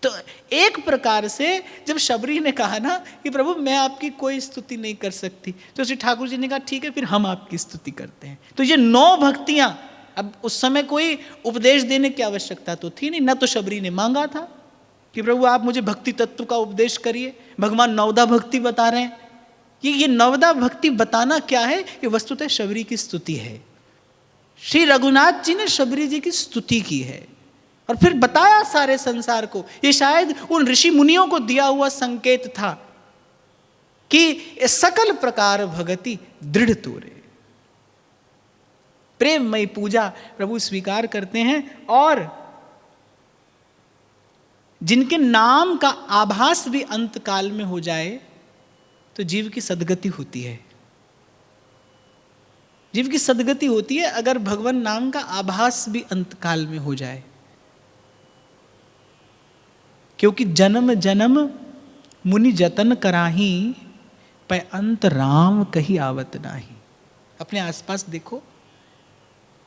तो एक प्रकार से जब शबरी ने कहा ना कि प्रभु मैं आपकी कोई स्तुति नहीं कर सकती, तो श्री ठाकुर जी ने कहा ठीक है फिर हम आपकी स्तुति करते हैं। तो ये 9 भक्तियां, अब उस समय कोई उपदेश देने की आवश्यकता तो थी नहीं, ना तो शबरी ने मांगा था कि प्रभु आप मुझे भक्ति तत्व का उपदेश करिए। भगवान नवदा भक्ति बता रहे हैं। ये नवदा भक्ति बताना क्या है? ये वस्तुतः शबरी की स्तुति है। श्री रघुनाथ जी ने शबरी जी की स्तुति की है और फिर बताया सारे संसार को। ये शायद उन ऋषि मुनियों को दिया हुआ संकेत था कि सकल प्रकार भगति दृढ़ तोरे, प्रेममयी पूजा प्रभु स्वीकार करते हैं। और जिनके नाम का आभास भी अंत काल में हो जाए तो जीव की सदगति होती है। जीव की सदगति होती है अगर भगवान नाम का आभास भी अंत काल में हो जाए, क्योंकि जन्म जन्म मुनि जतन कराही, पै अंत राम कहीं आवत नाही। अपने आसपास देखो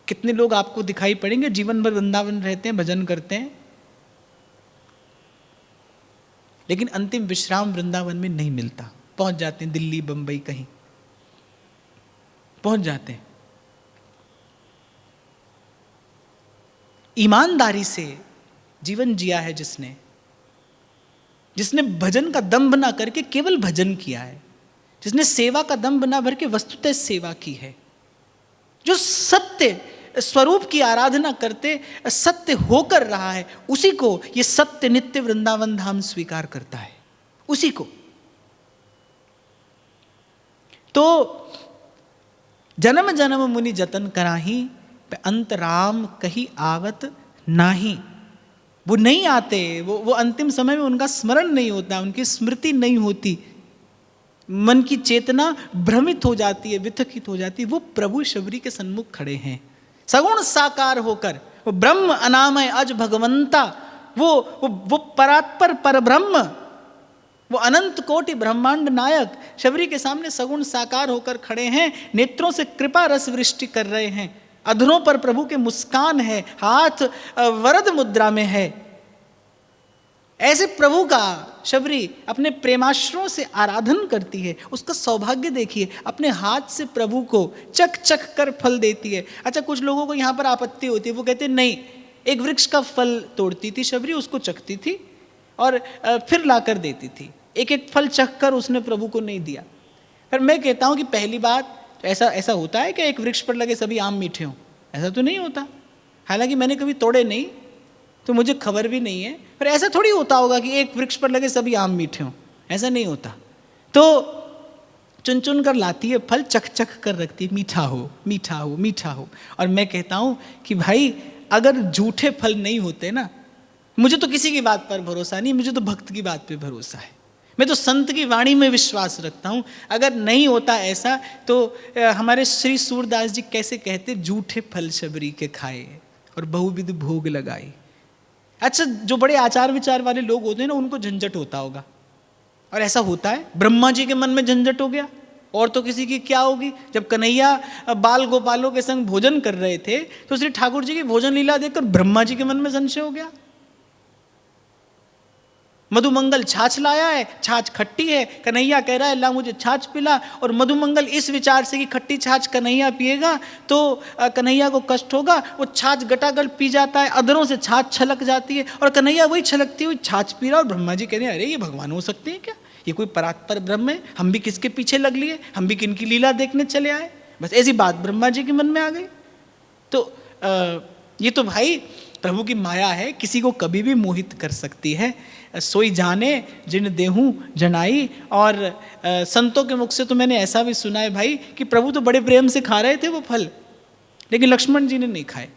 कितने लोग आपको दिखाई पड़ेंगे जीवन भर वृंदावन रहते हैं, भजन करते हैं, लेकिन अंतिम विश्राम वृंदावन में नहीं मिलता। पहुंच जाते हैं दिल्ली बंबई, कहीं पहुंच जाते हैं। ईमानदारी से जीवन जिया है जिसने भजन का दंभ ना करके केवल भजन किया है, जिसने सेवा का दंभ ना भर के वस्तुतः सेवा की है, जो सत्य स्वरूप की आराधना करते सत्य होकर रहा है, उसी को ये सत्य नित्य वृंदावन धाम स्वीकार करता है, उसी को। तो जन्म जन्म मुनि जतन कराही, पे अंत राम कहीं आवत नाही। वो नहीं आते, वो अंतिम समय में उनका स्मरण नहीं होता, उनकी स्मृति नहीं होती, मन की चेतना भ्रमित हो जाती है, विथकित हो जाती है। वो प्रभु शबरी के सन्मुख खड़े हैं सगुण साकार होकर। वो ब्रह्म अनामय अज भगवंता, वो परात्पर परब्रह्म, वो अनंत कोटि ब्रह्मांड नायक शबरी के सामने सगुण साकार होकर खड़े हैं। नेत्रों से कृपा रस वृष्टि कर रहे हैं, अधरों पर प्रभु के मुस्कान है, हाथ वरद मुद्रा में है। ऐसे प्रभु का शबरी अपने प्रेमाश्रों से आराधन करती है। उसका सौभाग्य देखिए, अपने हाथ से प्रभु को चख चख कर फल देती है। अच्छा, कुछ लोगों को यहाँ पर आपत्ति होती है, वो कहते हैं नहीं, एक वृक्ष का फल तोड़ती थी शबरी, उसको चखती थी और फिर लाकर देती थी। एक एक फल चख कर उसने प्रभु को नहीं दिया। पर मैं कहता हूँ कि पहली बात, ऐसा होता है कि एक वृक्ष पर लगे सभी आम मीठे हों? ऐसा तो नहीं होता। हालांकि मैंने कभी तोड़े नहीं तो मुझे खबर भी नहीं है, पर ऐसा थोड़ी होता होगा कि एक वृक्ष पर लगे सभी आम मीठे हों, ऐसा नहीं होता। तो चुन चुन कर लाती है फल, चख चख कर रखती है, मीठा हो मीठा हो मीठा हो। और मैं कहता हूँ कि भाई अगर झूठे फल नहीं होते ना, मुझे तो किसी की बात पर भरोसा नहीं, मुझे तो भक्त की बात पे भरोसा है। मैं तो संत की वाणी में विश्वास रखता हूँ। अगर नहीं होता ऐसा तो हमारे श्री सूरदास जी कैसे कहते, झूठे फल शबरी के खाए और बहुविध भोग लगाए। अच्छा, जो बड़े आचार विचार वाले लोग होते हैं ना, उनको झंझट होता होगा, और ऐसा होता है। ब्रह्मा जी के मन में झंझट हो गया, और तो किसी की क्या होगी। जब कन्हैया बाल गोपालों के संग भोजन कर रहे थे तो श्री ठाकुर जी की भोजन लीला देखकर ब्रह्मा जी के मन में संशय हो गया। मधुमंगल छाछ लाया है, छाछ खट्टी है, कन्हैया कह रहा है ला मुझे छाछ पिला, और मधुमंगल इस विचार से कि खट्टी छाछ कन्हैया पिएगा तो कन्हैया को कष्ट होगा, वो छाछ गटागट पी जाता है, अधरों से छाछ छलक जाती है, और कन्हैया वही छलकती हुई छाछ पी रहा। और ब्रह्मा जी कह रहे हैं अरे ये भगवान हो सकते हैं क्या, ये कोई परात्पर ब्रह्म है, हम भी किसके पीछे लग लिए, हम भी किनकी लीला देखने चले आए। बस ऐसी बात ब्रह्मा जी के मन में आ गई। तो ये तो भाई प्रभु की माया है, किसी को कभी भी मोहित कर सकती है। सोई जाने जिन देहूं जनाई। और संतों के मुख से तो मैंने ऐसा भी सुना है भाई कि प्रभु तो बड़े प्रेम से खा रहे थे वो फल, लेकिन लक्ष्मण जी ने नहीं खाए।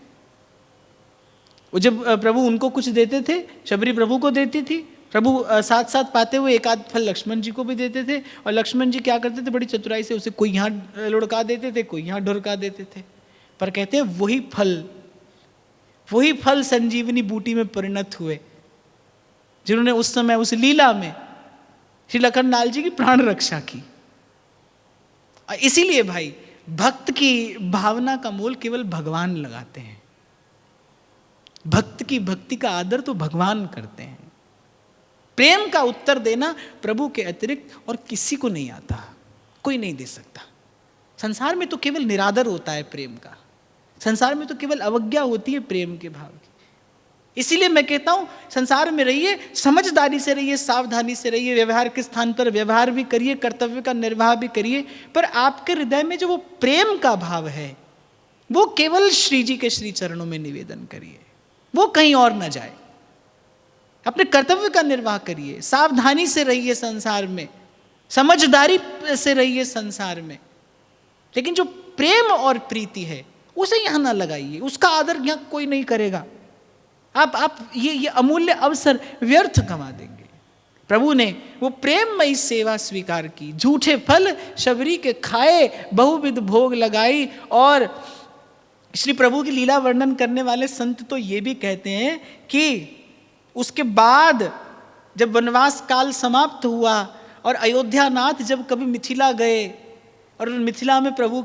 वो जब प्रभु उनको कुछ देते थे, शबरी प्रभु को देती थी, प्रभु साथ साथ पाते हुए एक आध फल लक्ष्मण जी को भी देते थे। और लक्ष्मण जी क्या करते थे, बड़ी चतुराई से उसे कोई यहाँ लुढ़का देते थे, कोई यहाँ ढुड़का देते थे। पर कहते हैं वही फल संजीवनी बूटी में परिणत हुए, जिन्होंने उस समय उस लीला में श्री लखन लाल जी की प्राण रक्षा की। इसीलिए भाई भक्त की भावना का मोल केवल भगवान लगाते हैं। भक्त की भक्ति का आदर तो भगवान करते हैं। प्रेम का उत्तर देना प्रभु के अतिरिक्त और किसी को नहीं आता, कोई नहीं दे सकता। संसार में तो केवल निरादर होता है प्रेम का, संसार में तो केवल अवज्ञा होती है प्रेम के भाव की। इसीलिए मैं कहता हूं संसार में रहिए, समझदारी से रहिए, सावधानी से रहिए, व्यवहार के स्थान पर व्यवहार भी करिए, कर्तव्य का निर्वाह भी करिए, पर आपके हृदय में जो वो प्रेम का भाव है वो केवल श्री जी के श्री चरणों में निवेदन करिए, वो कहीं और न जाए। अपने कर्तव्य का निर्वाह करिए, सावधानी से रहिए संसार में, समझदारी से रहिए संसार में, लेकिन जो प्रेम और प्रीति है उसे यहां ना लगाइए, उसका आदर यहां कोई नहीं करेगा। आप ये अमूल्य अवसर व्यर्थ गंवा देंगे। प्रभु ने वो प्रेममयी सेवा स्वीकार की, झूठे फल शबरी के खाए, बहुविध भोग लगाई। और श्री प्रभु की लीला वर्णन करने वाले संत तो ये भी कहते हैं कि उसके बाद जब वनवास काल समाप्त हुआ और अयोध्या नाथ जब कभी मिथिला गए और मिथिला में प्रभु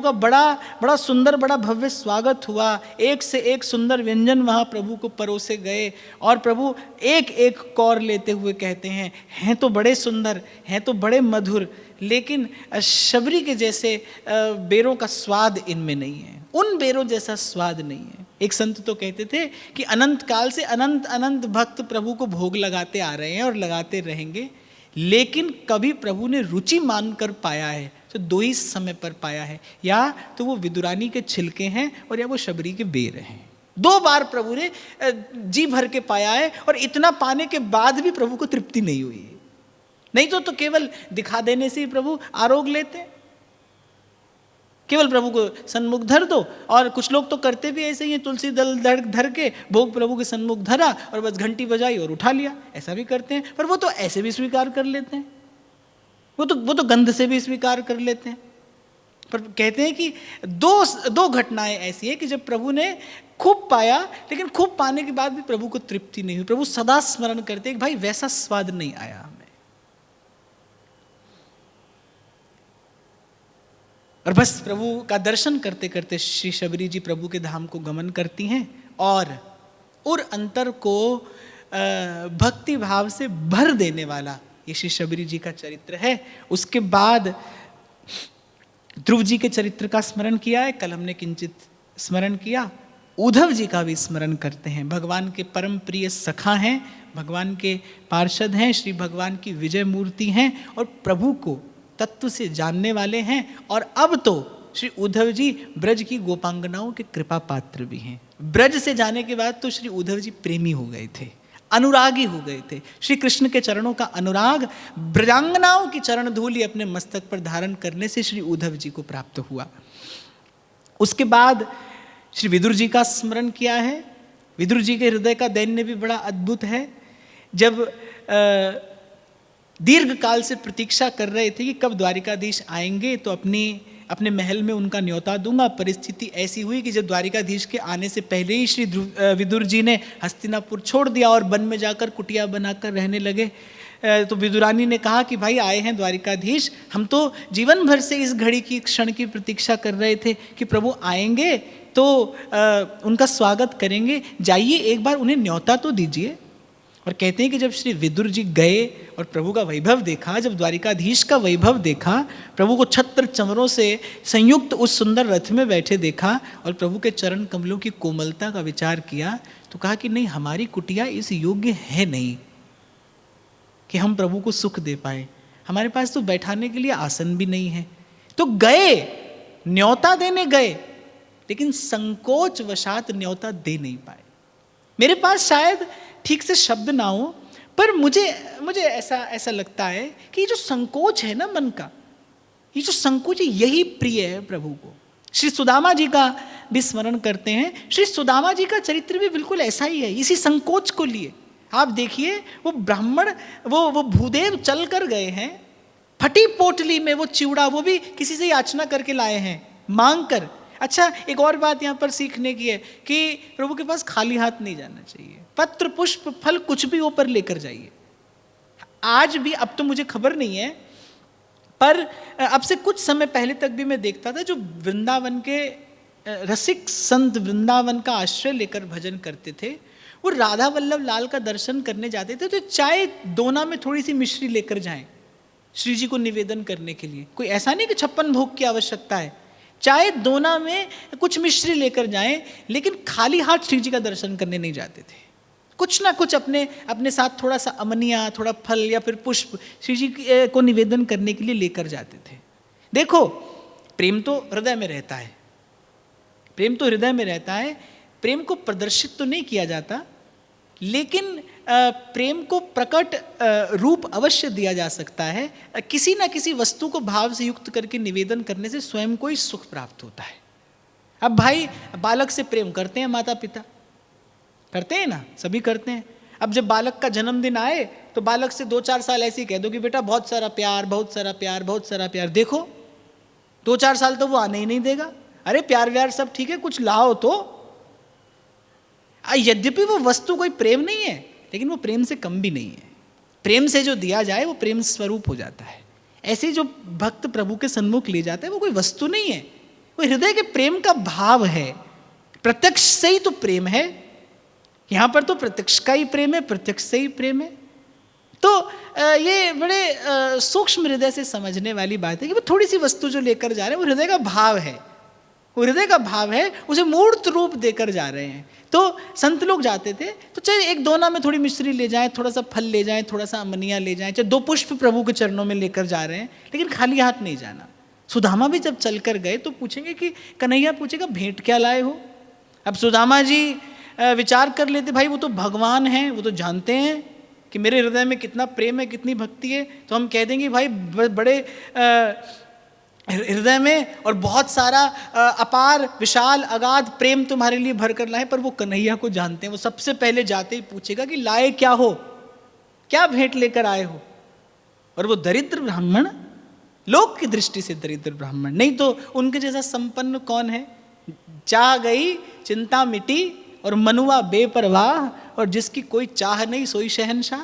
का बड़ा सुंदर, बड़ा भव्य स्वागत हुआ, एक से एक सुंदर व्यंजन वहाँ प्रभु को परोसे गए और प्रभु एक एक कौर लेते हुए कहते हैं तो बड़े सुंदर, हैं तो बड़े मधुर, लेकिन शबरी के जैसे बेरों का स्वाद इनमें नहीं है, उन बेरों जैसा स्वाद नहीं है। एक संत तो कहते थे कि अनंत काल से अनंत अनंत भक्त प्रभु को भोग लगाते आ रहे हैं और लगाते रहेंगे, लेकिन कभी प्रभु ने रुचि मानकर पाया है तो दो ही समय पर पाया है, या तो वो विदुरानी के छिलके हैं और या वो शबरी के बेर हैं। दो बार प्रभु ने जी भर के पाया है और इतना पाने के बाद भी प्रभु को तृप्ति नहीं हुई है। नहीं तो केवल दिखा देने से ही प्रभु आरोग लेते, केवल प्रभु को सन्मुख धर दो। और कुछ लोग तो करते भी ऐसे ही हैं, तुलसी दल धर के भोग प्रभु के सन्मुख धरा और बस घंटी बजाई और उठा लिया, ऐसा भी करते हैं। पर वो तो ऐसे भी स्वीकार कर लेते हैं, वो तो गंध से भी स्वीकार कर लेते हैं। पर कहते हैं कि दो घटनाएं ऐसी है कि जब प्रभु ने खूब पाया, लेकिन खूब पाने के बाद भी प्रभु को तृप्ति नहीं हुई। प्रभु सदा स्मरण करते कि भाई वैसा स्वाद नहीं आया हमें। और बस प्रभु का दर्शन करते करते श्री शबरी जी प्रभु के धाम को गमन करती हैं और अंतर को भक्ति भाव से भर देने वाला ये श्री शबरी जी का चरित्र है। उसके बाद ध्रुव जी के चरित्र का स्मरण किया है, कल हमने किंचित स्मरण किया। उद्धव जी का भी स्मरण करते हैं, भगवान के परम प्रिय सखा हैं, भगवान के पार्षद हैं, श्री भगवान की विजय मूर्ति हैं और प्रभु को तत्व से जानने वाले हैं। और अब तो श्री उद्धव जी ब्रज की गोपांगनाओं के कृपा पात्र भी हैं। ब्रज से जाने के बाद तो श्री उद्धव जी प्रेमी हो गए थे, अनुरागी हो गए थे। श्री कृष्ण के चरणों का अनुराग, ब्रजांगनाओं की चरण धूलि अपने मस्तक पर धारण करने से श्री उद्धव जी को प्राप्त हुआ। उसके बाद श्री विदुर जी का स्मरण किया है। विदुर जी के हृदय का दैन्य भी बड़ा अद्भुत है। जब दीर्घ काल से प्रतीक्षा कर रहे थे कि कब द्वारिकाधीश आएंगे तो अपने महल में उनका न्योता दूंगा। परिस्थिति ऐसी हुई कि जब द्वारिकाधीश के आने से पहले ही श्री विदुर जी ने हस्तिनापुर छोड़ दिया और वन में जाकर कुटिया बनाकर रहने लगे। तो विदुरानी ने कहा कि भाई आए हैं द्वारिकाधीश, हम तो जीवन भर से इस घड़ी की क्षण की प्रतीक्षा कर रहे थे कि प्रभु आएंगे तो उनका स्वागत करेंगे, जाइए एक बार उन्हें न्योता तो दीजिए। और कहते हैं कि जब श्री विदुर जी गए और प्रभु का वैभव देखा, जब द्वारिकाधीश का वैभव देखा, प्रभु को छत्र चमरों से संयुक्त उस सुंदर रथ में बैठे देखा और प्रभु के चरण कमलों की कोमलता का विचार किया, तो कहा कि नहीं, हमारी कुटिया इस योग्य है नहीं कि हम प्रभु को सुख दे पाए, हमारे पास तो बैठाने के लिए आसन भी नहीं है। तो गए, न्योता देने गए, लेकिन संकोच वशात न्योता दे नहीं पाए। मेरे पास शायद ठीक से शब्द ना हो, पर मुझे ऐसा लगता है कि ये जो संकोच है ना मन का, ये जो संकोच है, यही प्रिय है प्रभु को। श्री सुदामा जी का भी स्मरण करते हैं। श्री सुदामा जी का चरित्र भी बिल्कुल ऐसा ही है, इसी संकोच को लिए। आप देखिए, वो ब्राह्मण, वो भूदेव चल कर गए हैं, फटी पोटली में वो चिवड़ा, वो भी किसी से याचना करके लाए हैं, मांग कर। अच्छा, एक और बात यहाँ पर सीखने की है कि प्रभु के पास खाली हाथ नहीं जाना चाहिए। पत्र पुष्प फल कुछ भी ऊपर लेकर जाइए। आज भी, अब तो मुझे खबर नहीं है, पर अब से कुछ समय पहले तक भी मैं देखता था, जो वृंदावन के रसिक संत वृंदावन का आश्रय लेकर भजन करते थे, वो राधा वल्लभ लाल का दर्शन करने जाते थे तो चाय दोना में थोड़ी सी मिश्री लेकर जाएं श्री जी को निवेदन करने के लिए। कोई ऐसा नहीं कि 56 भोग की आवश्यकता है, चाहे दोना में कुछ मिश्री लेकर जाएं, लेकिन खाली हाथ श्री जी का दर्शन करने नहीं जाते थे। कुछ ना कुछ अपने अपने साथ थोड़ा सा अमनिया, थोड़ा फल या फिर पुष्प श्री जी को निवेदन करने के लिए लेकर जाते थे। देखो, प्रेम तो हृदय में रहता है, प्रेम तो हृदय में रहता है, प्रेम को प्रदर्शित तो नहीं किया जाता, लेकिन प्रेम को प्रकट रूप अवश्य दिया जा सकता है। किसी ना किसी वस्तु को भाव से युक्त करके निवेदन करने से स्वयं को ही सुख प्राप्त होता है। अब भाई बालक से प्रेम करते हैं माता पिता, करते हैं ना, सभी करते हैं। अब जब बालक का जन्मदिन आए तो बालक से 2-4 साल ऐसे ही कह दो कि बेटा बहुत सारा प्यार, बहुत सारा प्यार, बहुत सारा प्यार। देखो 2-4 साल तो वो आने ही नहीं देगा। अरे प्यार व्यार सब ठीक है, कुछ लाओ तो। यद्यपि वो वस्तु कोई प्रेम नहीं है, लेकिन वो प्रेम से कम भी नहीं है। प्रेम से जो दिया जाए वो प्रेम स्वरूप हो जाता है। ऐसे जो भक्त प्रभु के सन्मुख ले जाता है वो कोई वस्तु नहीं है, वो हृदय के प्रेम का भाव है। प्रत्यक्ष से ही तो प्रेम है, यहाँ पर तो प्रत्यक्ष का ही प्रेम है, प्रत्यक्ष से ही प्रेम है। तो ये बड़े सूक्ष्म हृदय से समझने वाली बात है कि वो थोड़ी सी वस्तु जो लेकर जा रहे हैं वो हृदय का भाव है, वो हृदय का भाव है, उसे मूर्त रूप देकर जा रहे हैं। तो संत लोग जाते थे तो चाहे एक दोना में थोड़ी मिश्री ले जाएं, थोड़ा सा फल ले जाएं, थोड़ा सा अमनिया ले जाएं, चाहे 2 पुष्प प्रभु के चरणों में लेकर जा रहे हैं, लेकिन खाली हाथ नहीं जाना। सुदामा भी जब चलकर गए तो पूछेंगे कि कन्हैया पूछेगा भेंट क्या लाए हो। अब सुदामा जी विचार कर लेते, भाई वो तो भगवान हैं, वो तो जानते हैं कि मेरे हृदय में कितना प्रेम है, कितनी भक्ति है। तो हम कह देंगे भाई बड़े हृदय में और बहुत सारा अपार विशाल अगाध प्रेम तुम्हारे लिए भर कर लाए। पर वो कन्हैया को जानते हैं, वो सबसे पहले जाते ही पूछेगा कि लाए क्या हो, क्या भेंट लेकर आए हो। और वो दरिद्र ब्राह्मण, लोक की दृष्टि से दरिद्र ब्राह्मण, नहीं तो उनके जैसा संपन्न कौन है। चाह गई चिंता मिटी और मनुआ बेपरवाह, और जिसकी कोई चाह नहीं सोई शहंशाह।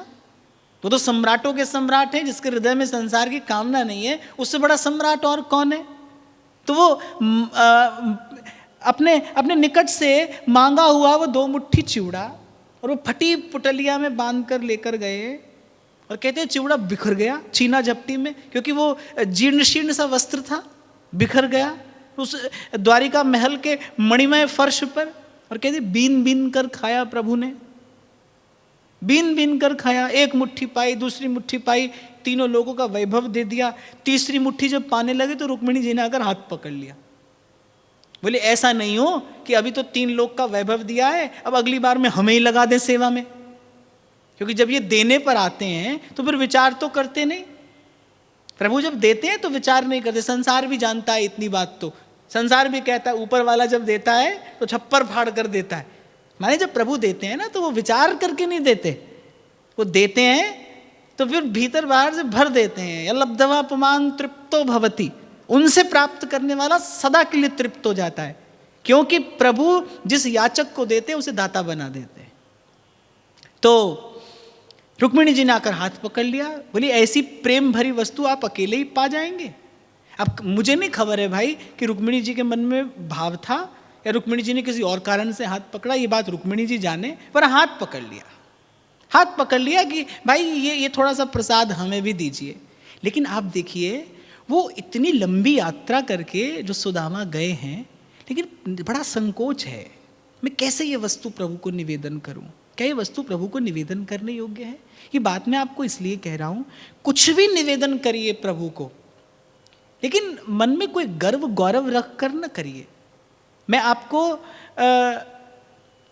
वो तो सम्राटों के सम्राट हैं, जिसके हृदय में संसार की कामना नहीं है, उससे बड़ा सम्राट और कौन है। तो वो अपने अपने निकट से मांगा हुआ वो 2 मुट्ठी चिवड़ा और वो फटी पुटलिया में बांध कर लेकर गए, और कहते हैं चिवड़ा बिखर गया छीना झपटी में, क्योंकि वो जीर्ण शीर्ण सा वस्त्र था, बिखर गया उस द्वारिका महल के मणिमय फर्श पर। और कहते बीन बीन कर खाया प्रभु ने, बीन बीन कर खाया। 1 मुट्ठी पाई, दूसरी मुट्ठी पाई, तीनों लोगों का वैभव दे दिया। तीसरी मुट्ठी जब पाने लगे तो रुक्मिणी जी ने आकर हाथ पकड़ लिया, बोले ऐसा नहीं हो कि अभी तो 3 लोग का वैभव दिया है, अब अगली बार में हमें ही लगा दे सेवा में। क्योंकि जब ये देने पर आते हैं तो फिर विचार तो करते नहीं। प्रभु जब देते हैं तो विचार नहीं करते। संसार भी जानता है इतनी बात, तो संसार भी कहता है ऊपर वाला जब देता है तो छप्पर फाड़ कर देता है। माने जब प्रभु देते हैं ना तो वो विचार करके नहीं देते, वो देते हैं तो फिर भीतर बाहर से भर देते हैं। लब्धवा पुमान तृप्तो भवति, उनसे प्राप्त करने वाला सदा के लिए तृप्त हो जाता है, क्योंकि प्रभु जिस याचक को देते हैं उसे दाता बना देते हैं। तो रुक्मिणी जी ने आकर हाथ पकड़ लिया, बोली ऐसी प्रेम भरी वस्तु आप अकेले ही पा जाएंगे। अब मुझे नहीं खबर है भाई कि रुक्मिणी जी के मन में भाव था या रुक्मिणी जी ने किसी और कारण से हाथ पकड़ा, ये बात रुक्मिणी जी जाने, पर हाथ पकड़ लिया, हाथ पकड़ लिया कि भाई ये थोड़ा सा प्रसाद हमें भी दीजिए। लेकिन आप देखिए वो इतनी लंबी यात्रा करके जो सुदामा गए हैं, लेकिन बड़ा संकोच है, मैं कैसे ये वस्तु प्रभु को निवेदन करूं, क्या ये वस्तु प्रभु को निवेदन करने योग्य है। ये बात मैं आपको इसलिए कह रहा हूं, कुछ भी निवेदन करिए प्रभु को, लेकिन मन में कोई गर्व गौरव रख कर न करिए। मैं आपको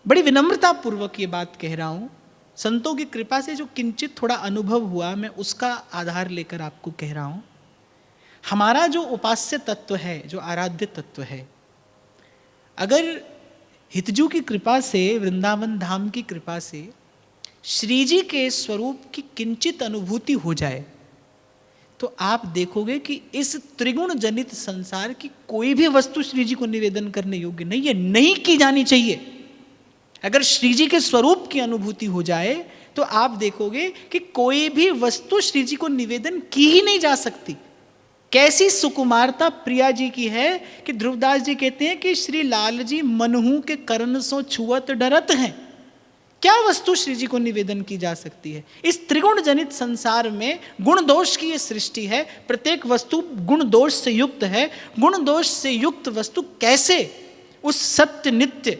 बड़ी विनम्रता पूर्वक ये बात कह रहा हूँ, संतों की कृपा से जो किंचित थोड़ा अनुभव हुआ मैं उसका आधार लेकर आपको कह रहा हूँ। हमारा जो उपास्य तत्व है, जो आराध्य तत्व है, अगर हितजू की कृपा से, वृंदावन धाम की कृपा से श्री जी के स्वरूप की किंचित अनुभूति हो जाए तो आप देखोगे कि इस त्रिगुण जनित संसार की कोई भी वस्तु श्री जी को निवेदन करने योग्य नहीं है, नहीं की जानी चाहिए। अगर श्री जी के स्वरूप की अनुभूति हो जाए तो आप देखोगे कि कोई भी वस्तु श्री जी को निवेदन की ही नहीं जा सकती। कैसी सुकुमारता प्रिया जी की है कि ध्रुवदास जी कहते हैं कि श्री लाल जी मनहू के करण सो छुअत डरत हैं। क्या वस्तु श्री जी को निवेदन की जा सकती है? इस त्रिगुण जनित संसार में गुण दोष की ये सृष्टि है, प्रत्येक वस्तु गुण दोष से युक्त है। गुण दोष से युक्त वस्तु कैसे उस सत्य नित्य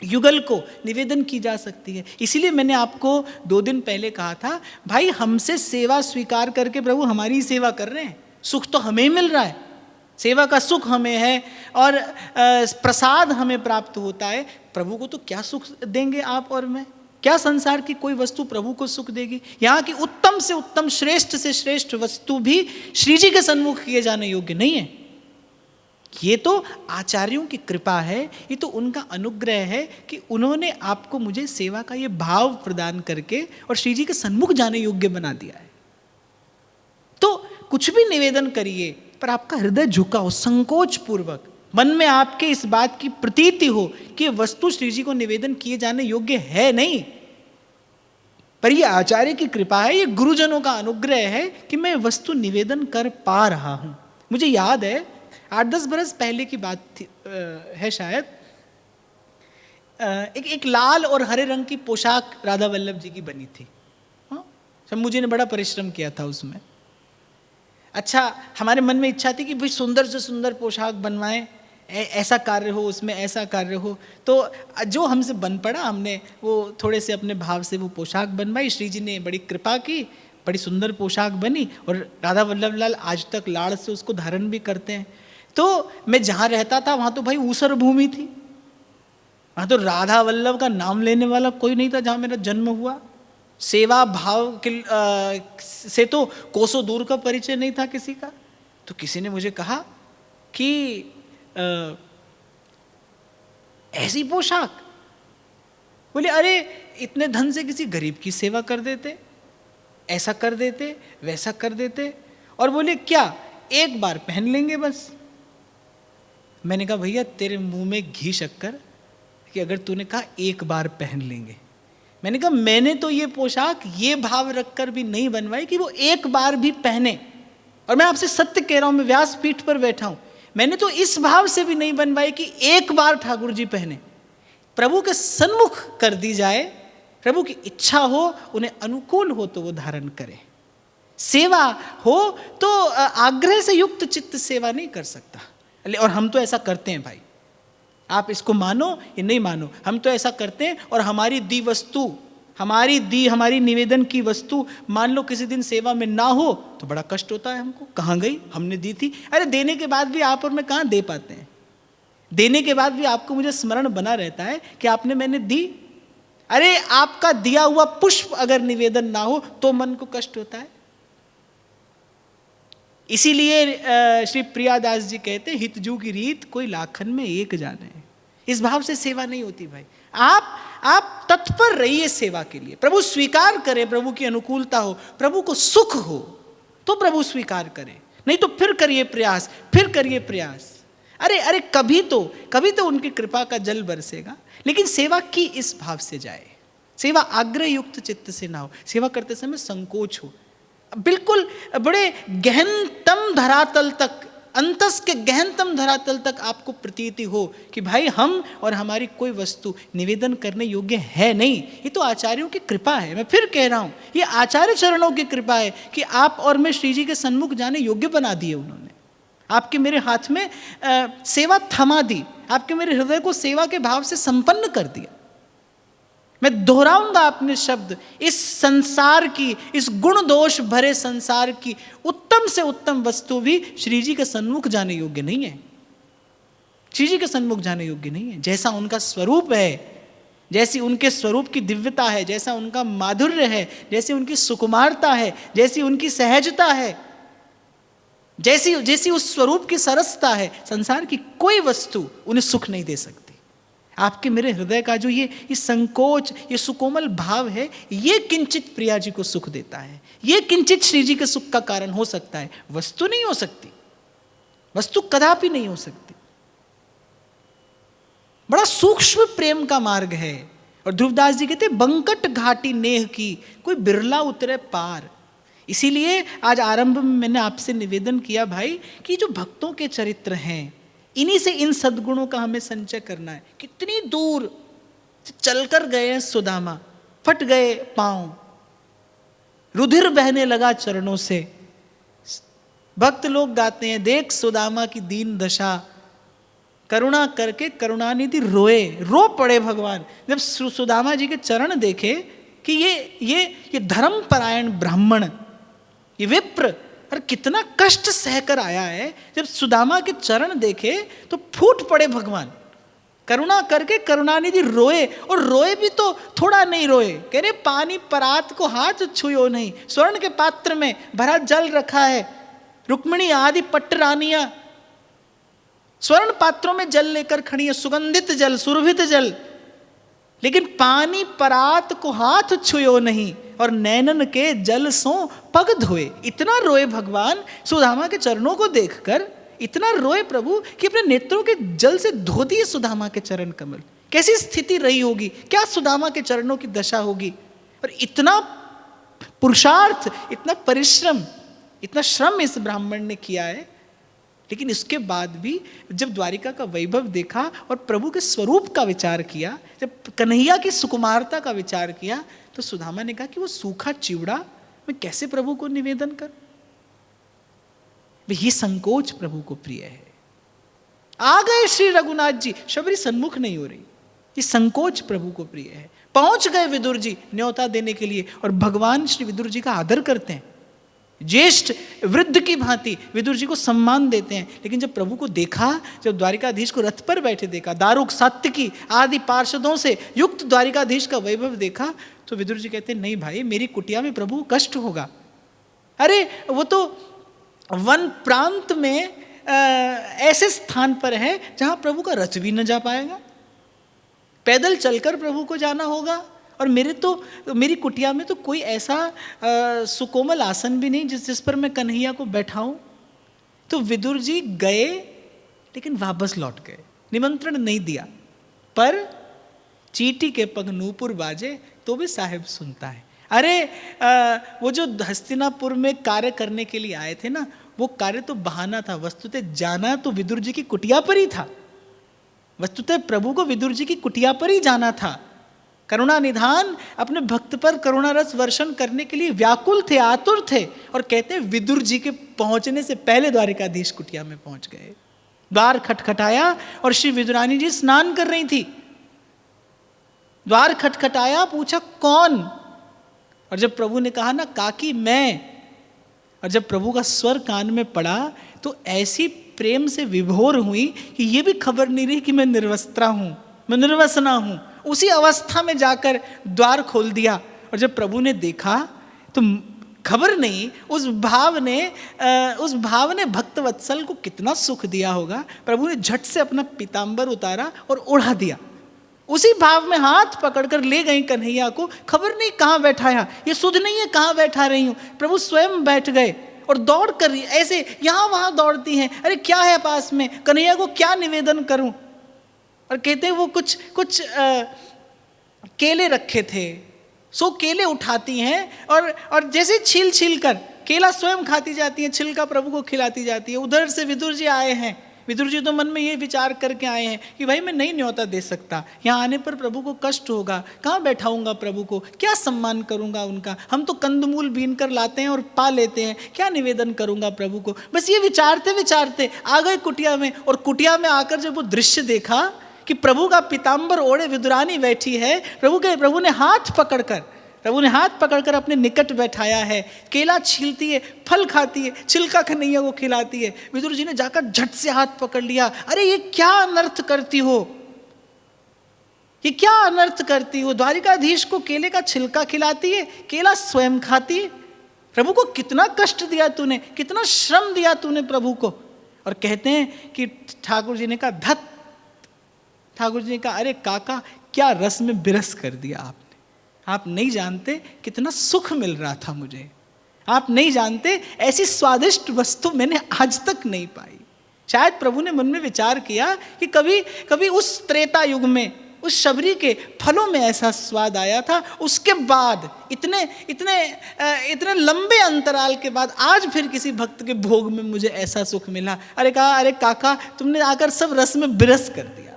युगल को निवेदन की जा सकती है? इसीलिए मैंने आपको 2 दिन पहले कहा था, भाई हमसे सेवा स्वीकार करके प्रभु हमारी ही सेवा कर रहे हैं, सुख तो हमें मिल रहा है, सेवा का सुख हमें है और प्रसाद हमें प्राप्त होता है। प्रभु को तो क्या सुख देंगे आप और मैं? क्या संसार की कोई वस्तु प्रभु को सुख देगी? यहाँ की उत्तम से उत्तम, श्रेष्ठ से श्रेष्ठ वस्तु भी श्री जी के सन्मुख किए जाने योग्य नहीं है। ये तो आचार्यों की कृपा है, ये तो उनका अनुग्रह है कि उन्होंने आपको मुझे सेवा का ये भाव प्रदान करके और श्री जी के सन्मुख जाने योग्य बना दिया है। तो कुछ भी निवेदन करिए पर आपका हृदय झुका हो, संकोच पूर्वक, मन में आपके इस बात की प्रतीति हो कि वस्तु श्री जी को निवेदन किए जाने योग्य है नहीं, पर ये आचार्य की कृपा है, ये गुरुजनों का अनुग्रह है कि मैं वस्तु निवेदन कर पा रहा हूं। मुझे याद है 8-10 बरस पहले की बात थी, है शायद, एक लाल और हरे रंग की पोशाक राधा वल्लभ जी की बनी थी। शंभू जी ने बड़ा परिश्रम किया था उसमें। अच्छा, हमारे मन में इच्छा थी कि भाई सुंदर से सुंदर पोशाक बनवाएं, ऐसा कार्य हो उसमें, ऐसा कार्य हो। तो जो हमसे बन पड़ा, हमने वो थोड़े से अपने भाव से वो पोशाक बनवाई। श्री जी ने बड़ी कृपा की, बड़ी सुंदर पोशाक बनी और राधा वल्लभ लाल आज तक लाड़ से उसको धारण भी करते हैं। तो मैं जहाँ रहता था वहाँ तो भाई ऊसर भूमि थी, वहाँ तो राधा वल्लभ का नाम लेने वाला कोई नहीं था जहाँ मेरा जन्म हुआ। सेवा भाव से तो कोसों दूर का परिचय नहीं था किसी का। तो किसी ने मुझे कहा कि ऐसी पोशाक, बोले अरे इतने धन से किसी गरीब की सेवा कर देते, ऐसा कर देते, वैसा कर देते, और बोले क्या एक बार पहन लेंगे बस। मैंने कहा भैया तेरे मुंह में घी शक्कर कि अगर तूने कहा एक बार पहन लेंगे। मैंने कहा मैंने तो ये पोशाक ये भाव रखकर भी नहीं बनवाई कि वो एक बार भी पहने, और मैं आपसे सत्य कह रहा हूं, मैं व्यासपीठ पर बैठा हूं, मैंने तो इस भाव से भी नहीं बनवाई कि एक बार ठाकुर जी पहने। प्रभु के सन्मुख कर दी जाए, प्रभु की इच्छा हो, उन्हें अनुकूल हो तो वो धारण करें। सेवा हो तो आग्रह से युक्त चित्त सेवा नहीं कर सकता, और हम तो ऐसा करते हैं भाई, आप इसको मानो या नहीं मानो, हम तो ऐसा करते हैं। और हमारी दी वस्तु, हमारी निवेदन की वस्तु मान लो किसी दिन सेवा में ना हो तो बड़ा कष्ट होता है हमको, कहाँ गई, हमने दी थी। अरे देने के बाद भी आप और मैं कहाँ दे पाते हैं, देने के बाद भी आपको मुझे स्मरण बना रहता है कि आपने मैंने दी। अरे आपका दिया हुआ पुष्प अगर निवेदन ना हो तो मन को कष्ट होता है। इसीलिए श्री प्रियादास जी कहते हैं, हितजू की रीत कोई लाखन में एक जाने। इस भाव से सेवा नहीं होती भाई। आप तत्पर रहिए सेवा के लिए, प्रभु स्वीकार करे, प्रभु की अनुकूलता हो, प्रभु को सुख हो तो प्रभु स्वीकार करे, नहीं तो फिर करिए प्रयास, फिर करिए प्रयास। अरे कभी तो उनकी कृपा का जल बरसेगा, लेकिन सेवा की इस भाव से जाए, सेवा आग्रह युक्त चित्त से ना हो, सेवा करते समय संकोच हो, बिल्कुल बड़े गहनतम धरातल तक, अंतस के गहनतम धरातल तक आपको प्रतीति हो कि भाई हम और हमारी कोई वस्तु निवेदन करने योग्य है नहीं। ये तो आचार्यों की कृपा है, मैं फिर कह रहा हूँ, ये आचार्य चरणों की कृपा है कि आप और मैं श्री जी के सन्मुख जाने योग्य बना दिए उन्होंने। आपके मेरे हाथ में सेवा थमा दी, आपके मेरे हृदय को सेवा के भाव से संपन्न कर दिया। मैं दोहराऊंगा अपने शब्द, इस संसार की, इस गुण दोष भरे संसार की उत्तम से उत्तम वस्तु भी श्री जी के सन्मुख जाने योग्य नहीं है, श्री जी के सन्मुख जाने योग्य नहीं है। जैसा उनका स्वरूप है, जैसी उनके स्वरूप की दिव्यता है, जैसा उनका माधुर्य है, जैसी उनकी सुकुमारता है, जैसी उनकी सहजता है, जैसी उस स्वरूप की सरसता है, संसार की कोई वस्तु उन्हें सुख नहीं दे सकती। आपके मेरे हृदय का जो ये संकोच, ये सुकोमल भाव है, ये किंचित प्रिया जी को सुख देता है, ये किंचित श्री जी के सुख का कारण हो सकता है। वस्तु नहीं हो सकती, वस्तु कदापि नहीं हो सकती। बड़ा सूक्ष्म प्रेम का मार्ग है। और ध्रुवदास जी कहते बंकट घाटी नेह की कोई बिरला उतरे पार। इसीलिए आज आरंभ में मैंने आपसे निवेदन किया भाई कि जो भक्तों के चरित्र हैं, इन्हीं से इन सद्गुणों का हमें संचय करना है। कितनी दूर चलकर गए हैं सुदामा, फट गए पांव, रुधिर बहने लगा चरणों से। भक्त लोग गाते हैं, देख सुदामा की दीन दशा, करुणा करके करुणानिधि रोए, रो पड़े भगवान जब सुदामा जी के चरण देखे कि ये धर्मपरायण ब्राह्मण, ये विप्र, और कितना कष्ट सहकर आया है। जब सुदामा के चरण देखे तो फूट पड़े भगवान, करुणा करके करुणानिधि रोए। और रोए भी तो थोड़ा नहीं रोए, कह रहे पानी परात को हाथ छुयो नहीं, स्वर्ण के पात्र में भरा जल रखा है, रुक्मिणी आदि पट्ट रानियां स्वर्ण पात्रों में जल लेकर खड़ी है, सुगंधित जल, सुरभित जल, लेकिन पानी परात को हाथ छुयो नहीं और नैनन के जल सो पग धोए। इतना रोए भगवान सुदामा के चरणों को देखकर, इतना रोए प्रभु कि अपने नेत्रों के जल से धो दिए सुदामा के चरण कमल। कैसी स्थिति रही होगी, क्या सुदामा के चरणों की दशा होगी। और इतना पुरुषार्थ, इतना परिश्रम, इतना श्रम इस ब्राह्मण ने किया है, लेकिन इसके बाद भी जब द्वारिका का वैभव देखा और प्रभु के स्वरूप का विचार किया, जब कन्हैया की सुकुमारता का विचार किया, तो सुदामा ने कहा कि वो सूखा चिवड़ा मैं कैसे प्रभु को निवेदन कर। ये संकोच प्रभु को प्रिय है। आ गए श्री रघुनाथ जी, शबरी सन्मुख नहीं हो रही, ये संकोच प्रभु को प्रिय है। पहुंच गए विदुर जी न्योता देने के लिए, और भगवान श्री विदुर जी का आदर करते हैं, ज्येष्ठ वृद्ध की भांति विदुर जी को सम्मान देते हैं। लेकिन जब प्रभु को देखा, जब द्वारिकाधीश को रथ पर बैठे देखा, दारुक सात्विकी आदि पार्षदों से युक्त द्वारिकाधीश का वैभव देखा, तो विदुर जी कहते हैं नहीं भाई, मेरी कुटिया में प्रभु को कष्ट होगा। अरे वो तो वन प्रांत में ऐसे स्थान पर है जहां प्रभु का रथ भी न जा पाएगा, पैदल चलकर प्रभु को जाना होगा, और मेरी कुटिया में तो कोई ऐसा सुकोमल आसन भी नहीं जिस पर मैं कन्हैया को बैठाऊं। तो विदुर जी गए, लेकिन वापस लौट गए, निमंत्रण नहीं दिया। पर चींटी के पग नूपुर बाजे तो भी साहिब सुनता है। अरे वो जो हस्तिनापुर में कार्य करने के लिए आए थे ना, वो कार्य तो बहाना था, वस्तुतः जाना तो विदुर जी की कुटिया पर ही था। वस्तुतः प्रभु को विदुर जी की कुटिया पर ही जाना था। करुणा निधान अपने भक्त पर करुणा रस वर्षण करने के लिए व्याकुल थे, आतुर थे, और कहते हैं विदुर जी के पहुंचने से पहले द्वारिकाधीश कुटिया में पहुंच गए। द्वार खटखटाया और श्री विदुरानी जी स्नान कर रही थी। द्वार खटखटाया, पूछा कौन, और जब प्रभु ने कहा ना काकी मैं, और जब प्रभु का स्वर कान में पड़ा तो ऐसी प्रेम से विभोर हुई कि ये भी खबर नहीं रही कि मैं निर्वस्त्रा हूं, मैं निर्वसना हूं। उसी अवस्था में जाकर द्वार खोल दिया, और जब प्रभु ने देखा तो खबर नहीं उस भाव ने भक्त वत्सल को कितना सुख दिया होगा। प्रभु ने झट से अपना पीतांबर उतारा और ओढ़ा दिया, उसी भाव में हाथ पकड़कर ले गई कन्हैया को। खबर नहीं कहाँ बैठाया, ये सुध नहीं है कहाँ बैठा रही हूँ। प्रभु स्वयं बैठ गए और दौड़ कर ऐसे यहाँ वहाँ दौड़ती हैं, अरे क्या है पास में, कन्हैया को क्या निवेदन करूँ। और कहते हैं वो कुछ केले रखे थे, सो केले उठाती हैं और जैसे छील कर केला स्वयं खाती जाती हैं, छिलका प्रभु को खिलाती जाती है। उधर से विदुर जी आए हैं। विदुर जी तो मन में ये विचार करके आए हैं कि भाई मैं नहीं न्योता दे सकता, यहाँ आने पर प्रभु को कष्ट होगा, कहाँ बैठाऊंगा प्रभु को, क्या सम्मान करूंगा उनका। हम तो कंदमूल बीन कर लाते हैं और पा लेते हैं, क्या निवेदन करूंगा प्रभु को। बस ये विचारते आ गए कुटिया में, और कुटिया में आकर जब वो दृश्य देखा कि प्रभु का पीतांबर ओढ़े विदुरानी बैठी है, प्रभु ने हाथ पकड़कर अपने निकट बैठाया है, केला छीलती है, फल खाती है, छिलका कन्हैया को खिलाती है। विदुर जी ने जाकर झट से हाथ पकड़ लिया, अरे ये क्या अनर्थ करती हो, ये क्या अनर्थ करती हो। द्वारिकाधीश को केले का छिलका खिलाती है, केला स्वयं खाती है। प्रभु को कितना कष्ट दिया तूने, कितना श्रम दिया तूने प्रभु को। और कहते हैं कि ठाकुर जी ने कहा धत, ठाकुर जी ने कहा अरे काका क्या रस में बिरस कर दिया आपने, आप नहीं जानते कितना सुख मिल रहा था मुझे, आप नहीं जानते ऐसी स्वादिष्ट वस्तु मैंने आज तक नहीं पाई। शायद प्रभु ने मन में विचार किया कि कभी उस त्रेता युग में उस शबरी के फलों में ऐसा स्वाद आया था, उसके बाद इतने लंबे अंतराल के बाद आज फिर किसी भक्त के भोग में मुझे ऐसा सुख मिला। अरे काका तुमने आकर सब रस में बिरस कर दिया।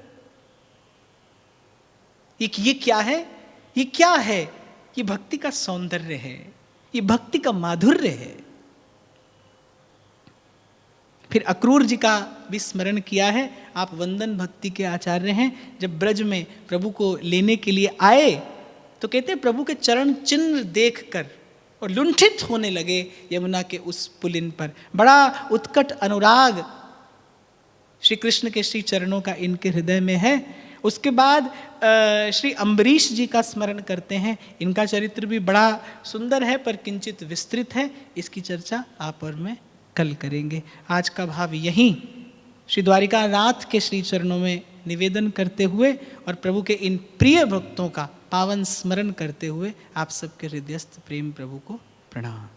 ये क्या है, ये क्या है? ये भक्ति का सौंदर्य है, ये भक्ति का माधुर्य है। फिर अक्रूर जी का भी स्मरण किया है। आप वंदन भक्ति के आचार्य हैं। जब ब्रज में प्रभु को लेने के लिए आए तो कहते हैं प्रभु के चरण चिन्ह देखकर और लुंठित होने लगे यमुना के उस पुलिन पर। बड़ा उत्कट अनुराग श्री कृष्ण के श्री चरणों का इनके हृदय में है। उसके बाद श्री अम्बरीश जी का स्मरण करते हैं। इनका चरित्र भी बड़ा सुंदर है पर किंचित विस्तृत है। इसकी चर्चा आप और मैं कल करेंगे। आज का भाव यहीं श्री द्वारिकानाथ के श्री चरणों में निवेदन करते हुए और प्रभु के इन प्रिय भक्तों का पावन स्मरण करते हुए आप सबके हृदयस्थ प्रेम प्रभु को प्रणाम।